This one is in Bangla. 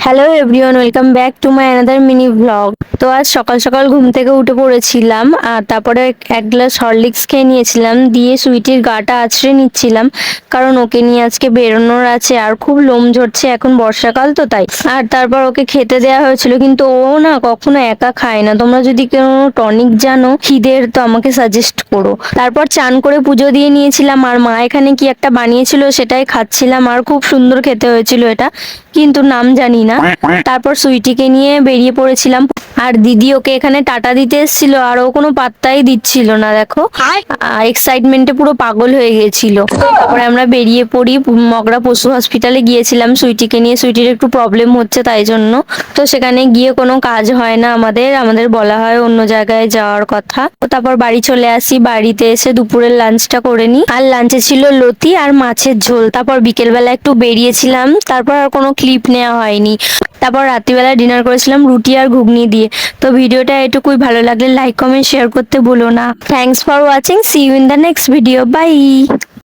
Hello everyone, welcome back to my another mini vlog. তো আজ সকাল সকাল ঘুম থেকে উঠে পড়েছিলাম আর তারপরে এক গ্লাস হরলিক্স খেয়ে নিয়েছিলাম, দিয়ে সুইটির গাটা আছড়ে নিচ্ছিলাম কারণ ওকে নিয়ে আজকে বেরোনোর আছে আর খুব লোম ঝরছে, এখন বর্ষাকাল তো তাই। আর তারপর ওকে খেতে দেওয়া হয়েছিল, কিন্তু ও না কখনো একা খায় না। তোমরা যদি কোনো টনিক জানো খিদের তো আমাকে সাজেস্ট করো। তারপর চান করে পুজো দিয়ে নিয়েছিলাম আর মা এখানে কি একটা বানিয়েছিল সেটাই খাচ্ছিলাম আর খুব সুন্দর খেতে হয়েছিল এটা, কিন্তু নাম জানি না। তারপর সুইটিকে নিয়ে বেরিয়ে পড়েছিলাম আর দিদি ওকে এখানে টাটা দিতে এসেছিল আর ও কোনো পাত্তাই দিচ্ছিল না, দেখো এক্সাইটমেন্টে পুরো পাগল হয়ে গেছিল। তারপরে আমরা বেরিয়ে পড়ি, মগরা পশু হসপিটালে গিয়েছিলাম সুইটিকে নিয়ে। সুইটির একটু প্রবলেম হচ্ছে তাই জন্য। তো সেখানে গিয়ে কোনো কাজ হয় না, আমাদের বলা হয় অন্য জায়গায় যাওয়ার কথা। তো তারপর বাড়ি চলে আসি, বাড়িতে এসে দুপুরের লাঞ্চটা করে নিই। আর লাঞ্চে ছিল লতি আর মাছের ঝোল। তারপর বিকেলবেলা একটু বেরিয়েছিলাম, তারপর আর কোনো ক্লিপ নেওয়া হয়নি। তারপর রাত্রিবেলা ডিনার করেছিলাম রুটি আর ঘুগনি দিয়ে। তো ভিডিওটা এটুকুই, ভালো লাগলে লাইক কমেন্ট শেয়ার করতে ভুলো না। Thanks for watching, see you in the next video, by.